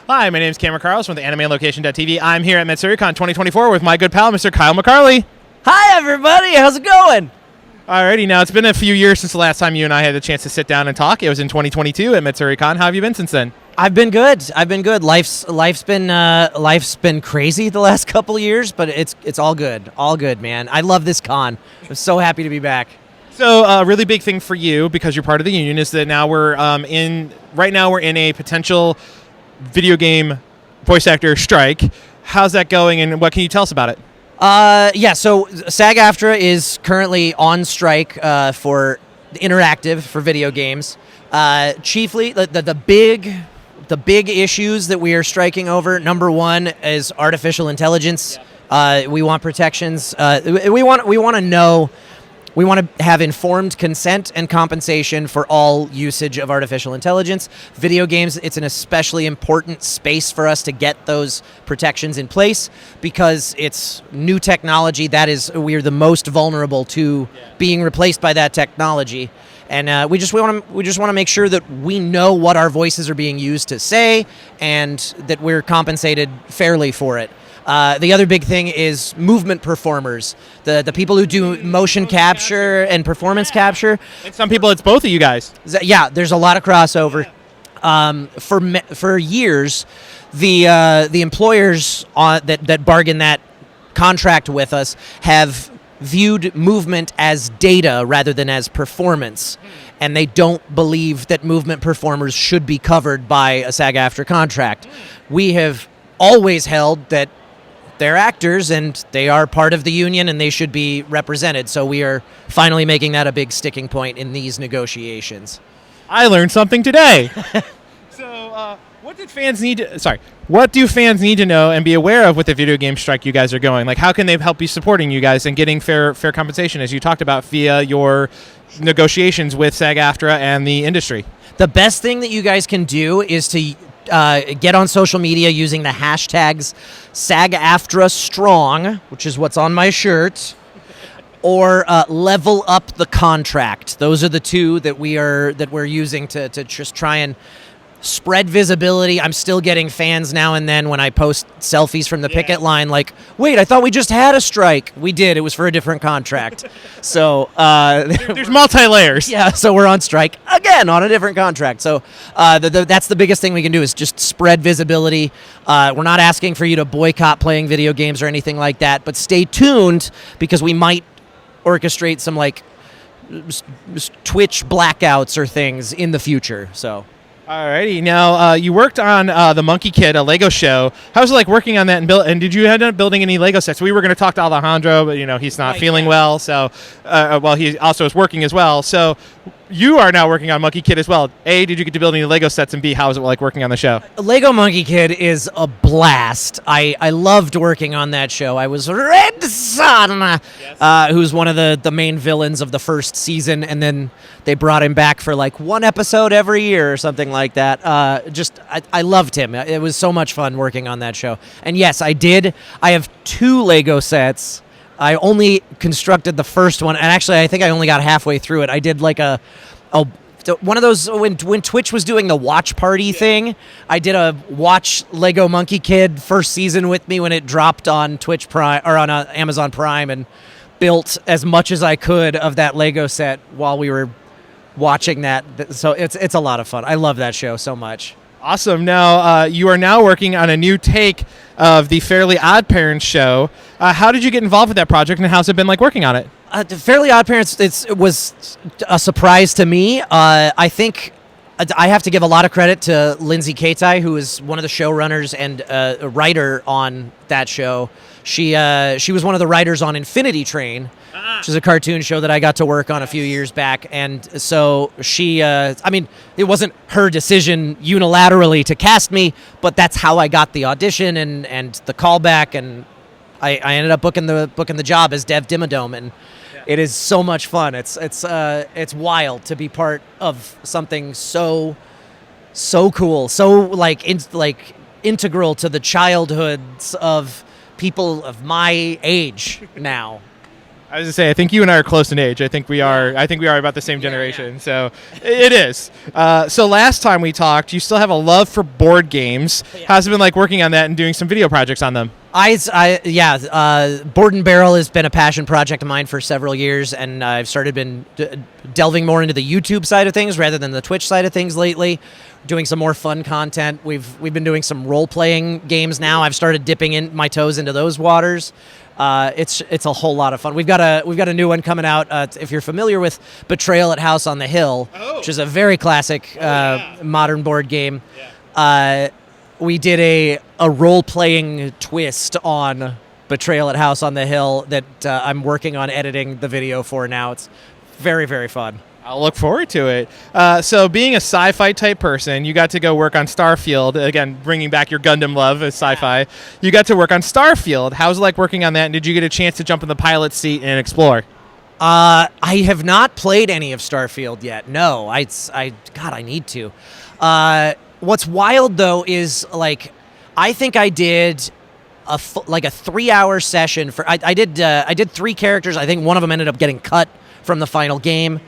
Hi, my name is Cameron Carlos from the AnimeLocation.tv. I'm here at Matsuricon 2024 with my good pal, Mr. Kyle McCarley. Hi, everybody. How's it going? Alrighty, now it's been a few years since the last time you and I had the chance to sit down and talk. It was in 2022 at Matsuricon. How have you been since then? I've been good. Life's been crazy the last couple of years, but it's all good. All good, man. I love this con. I'm so happy to be back. So a really big thing for you, because you're part of the union, is that now we're in a potential video game voice actor strike. How's that going, and what can you tell us about it? So SAG-AFTRA is currently on strike for interactive for video games. Chiefly, the big issues that we are striking over. Number one is artificial intelligence. We want protections. We want to know. We want to have informed consent and compensation for all usage of artificial intelligence. Video games, it's an especially important space for us to get those protections in place because it's new technology. We're the most vulnerable to being replaced by that technology. And we just want to make sure that we know what our voices are being used to say and that we're compensated fairly for it. The other big thing is movement performers, the people who do motion capture and performance capture. And some people, it's both of you guys. Yeah, there's a lot of crossover. For years, the employers that bargain that contract with us have viewed movement as data rather than as performance, and they don't believe that movement performers should be covered by a SAG-AFTRA contract. We have always held that they're actors and they are part of the union and they should be represented. So we are finally making that a big sticking point in these negotiations. I learned something today. So what do fans need to know and be aware of with the video game strike you guys are going? Like, how can they help be supporting you guys and getting fair compensation, as you talked about, via your negotiations with SAG-AFTRA and the industry? The best thing that you guys can do is to get on social media using the hashtags SAG-AFTRA-strong, which is what's on my shirt, or level up the contract. Those are the two that we're using to just try and spread visibility. I'm still getting fans now and then when I post selfies from the picket line like, wait, I thought we just had a strike. We did. It was for a different contract. So there's multi-layers. Yeah, so we're on strike again on a different contract. So that's the biggest thing we can do is just spread visibility. We're not asking for you to boycott playing video games or anything like that, but stay tuned because we might orchestrate some like Twitch blackouts or things in the future. So. Alrighty, now you worked on the Monkey Kid, a Lego show. How was it like working on that and did you end up building any Lego sets? We were going to talk to Alejandro, but he's not feeling well, so he also is working as well. So you are now working on Monkey Kid as well. A, did you get to build any Lego sets, and B, how was it like working on the show? Lego Monkey Kid is a blast. I loved working on that show. I was Red Sun, who's one of the main villains of the first season, and then they brought him back for like one episode every year or something like that. I loved him. It was so much fun working on that show. And yes, I did. I have 2 Lego sets. I only constructed the first one, and actually I think I only got halfway through it. I did like one of those when Twitch was doing the watch party thing. I did a watch Lego Monkey Kid first season with me when it dropped on Twitch Prime or on Amazon Prime, and built as much as I could of that Lego set while we were watching that. So it's a lot of fun. I love that show so much. Awesome. Now, you are now working on a new take of the Fairly Odd Parents show. How did you get involved with that project, and how's it been like working on it? The Fairly Odd Parents, it was a surprise to me. I think I have to give a lot of credit to Lindsay Kaitai, who is one of the showrunners and a writer on that show. She was one of the writers on Infinity Train, which is a cartoon show that I got to work on a few years back. And so it wasn't her decision unilaterally to cast me, but that's how I got the audition and the callback, and I ended up booking the job as Dev Dimmadome, and it is so much fun. It's wild to be part of something so cool, so integral to the childhoods of people of my age now. I was to say, I think you and I are close in age. I think we are. I think we are about the same generation. So it is. So last time we talked, you still have a love for board games. How's it been like working on that and doing some video projects on them? Board and Barrel has been a passion project of mine for several years, and I've started delving more into the YouTube side of things rather than the Twitch side of things lately. Doing some more fun content. We've been doing some role playing games now. I've started dipping in my toes into those waters. It's a whole lot of fun. We've got a new one coming out. If you're familiar with Betrayal at House on the Hill, which is a very classic modern board game. Yeah. We did a role-playing twist on Betrayal at House on the Hill that I'm working on editing the video for now. It's very, very fun. I'll look forward to it. So being a sci-fi type person, you got to go work on Starfield. Again, bringing back your Gundam love as sci-fi. Yeah. You got to work on Starfield. How's it like working on that? And did you get a chance to jump in the pilot seat and explore? I have not played any of Starfield yet. No, God, I need to. What's wild though is like, I think I did a 3-hour session for. I did 3 characters. I think one of them ended up getting cut from the final game,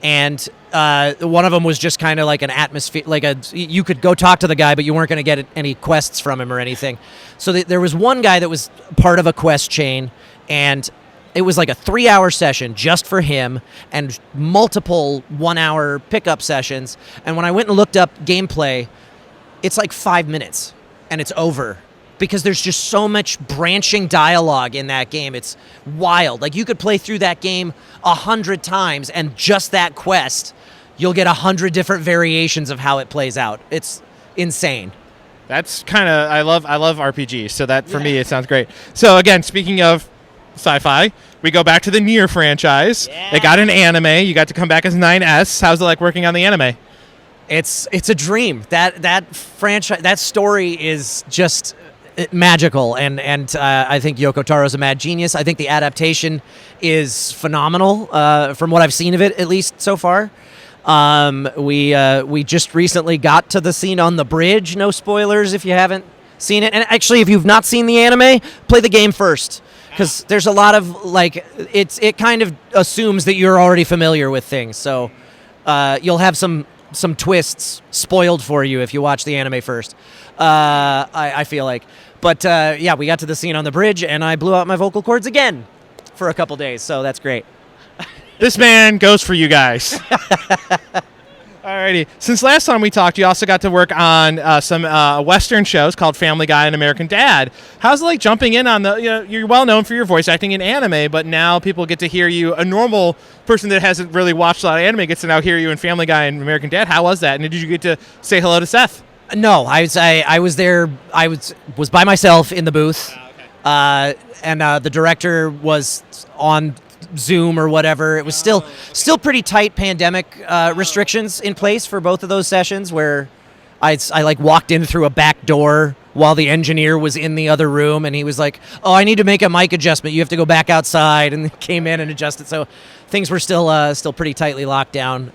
and one of them was just kind of like an atmosphere. You could go talk to the guy, but you weren't going to get any quests from him or anything. So there was one guy that was part of a quest chain, and it was like a 3-hour session just for him and multiple 1-hour pickup sessions. And when I went and looked up gameplay, it's like 5 minutes and it's over because there's just so much branching dialogue in that game. It's wild. Like, you could play through that game 100 times and just that quest, you'll get 100 different variations of how it plays out. It's insane. That's kind of, I love RPGs. So that for me, it sounds great. So again, speaking of sci-fi, we go back to the Nier franchise. Yeah. It got an anime. You got to come back as 9S. How's it like working on the anime? It's a dream. That franchise, that story is just magical, and I think Yoko Taro's a mad genius. I think the adaptation is phenomenal from what I've seen of it, at least so far. We just recently got to the scene on the bridge. No spoilers if you haven't seen it. And actually, if you've not seen the anime, play the game first, because there's a lot of it kind of assumes that you're already familiar with things. So you'll have some twists spoiled for you if you watch the anime first. I feel like. But we got to the scene on the bridge, and I blew out my vocal cords again for a couple days, so that's great. This man goes for you guys. Alrighty. Since last time we talked, you also got to work on some Western shows called Family Guy and American Dad. How's it like jumping in on you're well known for your voice acting in anime, but now people get to hear you, a normal person that hasn't really watched a lot of anime gets to now hear you in Family Guy and American Dad. How was that? And did you get to say hello to Seth? No, I was there. I was by myself in the booth, and the director was on Zoom or whatever. It was still pretty tight pandemic restrictions in place for both of those sessions, where I like walked in through a back door while the engineer was in the other room, and he was like, "Oh, I need to make a mic adjustment. You have to go back outside," and came in and adjusted. So things were still pretty tightly locked down,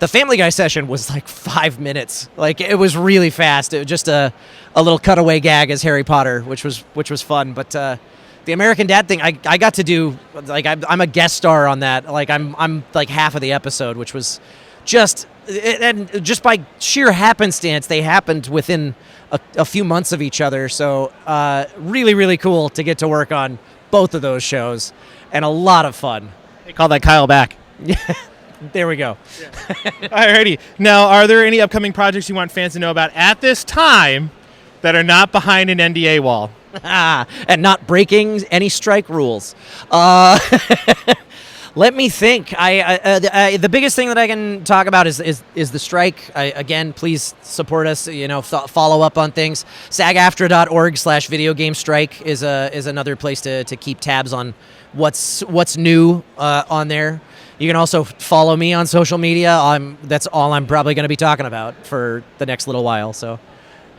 the Family Guy session was like 5 minutes. Like, it was really fast. It was just a little cutaway gag as Harry Potter, which was fun. But the American Dad thing, I got to do, like, I'm a guest star on that. Like, I'm like half of the episode, which was just by sheer happenstance, they happened within a few months of each other. So really, really cool to get to work on both of those shows, and a lot of fun. They call that Kyle back. There we go. Yeah. Alrighty. Now, are there any upcoming projects you want fans to know about at this time that are not behind an NDA wall? And not breaking any strike rules? Let me think. The biggest thing that I can talk about is the strike. Again, please support us. Follow up on things. SAGAFTRA.org/videogamestrike is another place to keep tabs on what's new on there. You can also follow me on social media. That's all I'm probably going to be talking about for the next little while. So,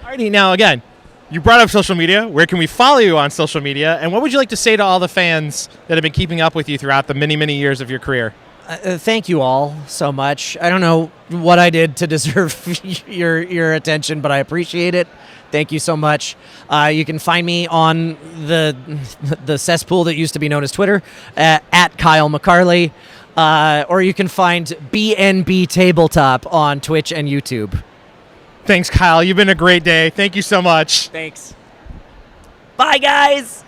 alrighty. Now, again, you brought up social media. Where can we follow you on social media? And what would you like to say to all the fans that have been keeping up with you throughout the many, many years of your career? Thank you all so much. I don't know what I did to deserve your attention, but I appreciate it. Thank you so much. You can find me on the cesspool that used to be known as Twitter at Kyle McCarley, or you can find BNB Tabletop on Twitch and YouTube. Thanks, Kyle. You've been a great day. Thank you so much. Thanks. Bye, guys.